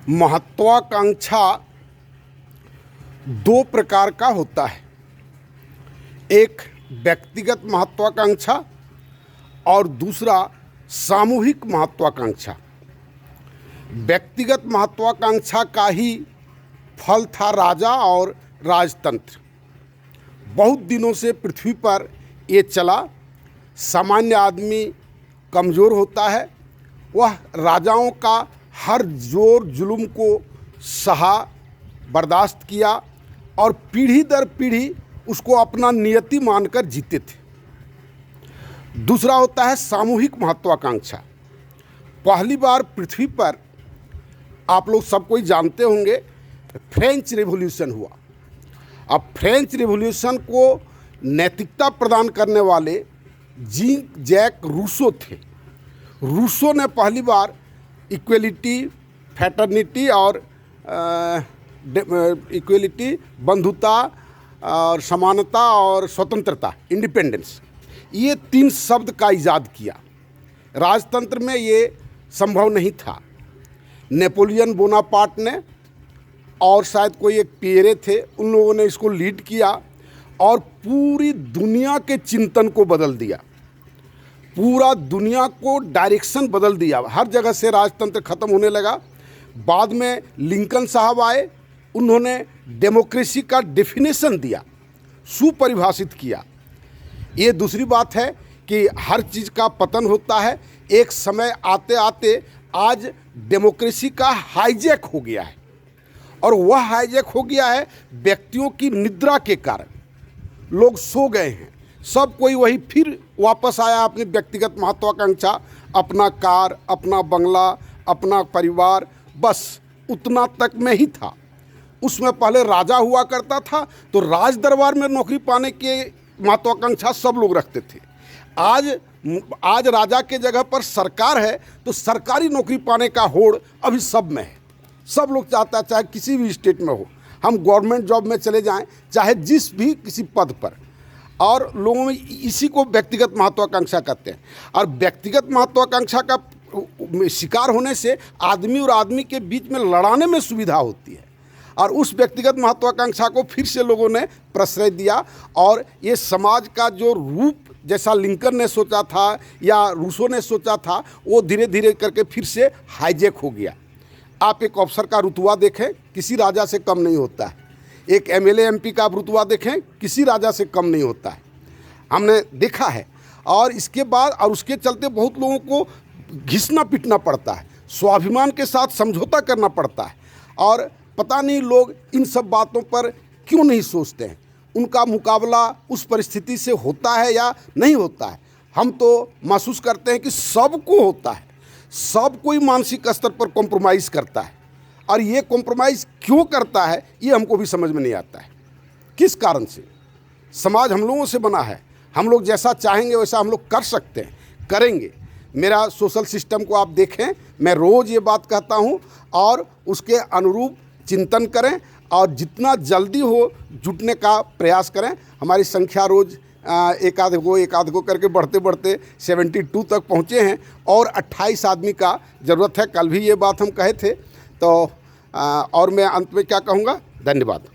महत्वाकांक्षा दो प्रकार का होता है। एक व्यक्तिगत महत्वाकांक्षा और दूसरा सामूहिक महत्वाकांक्षा। व्यक्तिगत महत्वाकांक्षा का ही फल था राजा और राजतंत्र। बहुत दिनों से पृथ्वी पर ये चला। सामान्य आदमी कमज़ोर होता है, वह राजाओं का हर जोर जुल्म को सहा, बर्दाश्त किया और पीढ़ी दर पीढ़ी उसको अपना नियति मानकर जीते थे। दूसरा होता है सामूहिक महत्वाकांक्षा। पहली बार पृथ्वी पर आप लोग सब कोई जानते होंगे फ्रेंच रिवॉल्यूशन हुआ। अब फ्रेंच रिवॉल्यूशन को नैतिकता प्रदान करने वाले जीन जैक रूसो थे। रूसो ने पहली बार इक्वलिटी, फ्रैटर्निटी और इक्वलिटी, बंधुता और समानता और स्वतंत्रता, इंडिपेंडेंस, ये तीन शब्द का इजाद किया। राजतंत्र में ये संभव नहीं था। नेपोलियन बोनापार्ट ने और शायद कोई एक पियरे थे, उन लोगों ने इसको लीड किया और पूरी दुनिया के चिंतन को बदल दिया। पूरा दुनिया को डायरेक्शन बदल दिया। हर जगह से राजतंत्र ख़त्म होने लगा। बाद में लिंकन साहब आए, उन्होंने डेमोक्रेसी का डेफिनेशन दिया, सुपरिभाषित किया। ये दूसरी बात है कि हर चीज़ का पतन होता है। एक समय आते आते आज डेमोक्रेसी का हाईजैक हो गया है और वह हाईजैक हो गया है व्यक्तियों की निद्रा के कारण। लोग सो गए हैं, सब कोई वही फिर वापस आया अपनी व्यक्तिगत महत्वाकांक्षा, अपना कार, अपना बंगला, अपना परिवार, बस उतना तक में ही था। उसमें पहले राजा हुआ करता था तो राज दरबार में नौकरी पाने के महत्वाकांक्षा सब लोग रखते थे। आज राजा के जगह पर सरकार है तो सरकारी नौकरी पाने का होड़ अभी सब में है। सब लोग चाहता है चाहे किसी भी स्टेट में हो, हम गवर्नमेंट जॉब में चले जाएं, चाहे जिस भी किसी पद पर, और लोगों में इसी को व्यक्तिगत महत्वाकांक्षा कहते हैं। और व्यक्तिगत महत्वाकांक्षा का शिकार होने से आदमी और आदमी के बीच में लड़ाने में सुविधा होती है और उस व्यक्तिगत महत्वाकांक्षा को फिर से लोगों ने प्रश्रय दिया और ये समाज का जो रूप जैसा लिंकन ने सोचा था या रूसो ने सोचा था, वो धीरे धीरे करके फिर से हाईजैक हो गया। आप एक अफसर का रुतबा देखें, किसी राजा से कम नहीं होता है। एक एमएलए एमपी का रुतबा देखें, किसी राजा से कम नहीं होता है। हमने देखा है। और इसके बाद और उसके चलते बहुत लोगों को घिसना पीटना पड़ता है, स्वाभिमान के साथ समझौता करना पड़ता है। और पता नहीं लोग इन सब बातों पर क्यों नहीं सोचते हैं। उनका मुकाबला उस परिस्थिति से होता है या नहीं होता है। हम तो महसूस करते हैं कि सबको होता है, सब कोई मानसिक स्तर पर कॉम्प्रोमाइज़ करता है। और ये कॉम्प्रोमाइज़ क्यों करता है ये हमको भी समझ में नहीं आता है। किस कारण से? समाज हम लोगों से बना है, हम लोग जैसा चाहेंगे वैसा हम लोग कर सकते हैं, करेंगे। मेरा सोशल सिस्टम को आप देखें, मैं रोज़ ये बात कहता हूँ और उसके अनुरूप चिंतन करें और जितना जल्दी हो जुटने का प्रयास करें। हमारी संख्या रोज़ एक आध गो करके बढ़ते बढ़ते 72 तक पहुँचे हैं और 28 आदमी का ज़रूरत है। कल भी ये बात हम कहे थे। तो और मैं अंत में क्या कहूँगा, धन्यवाद।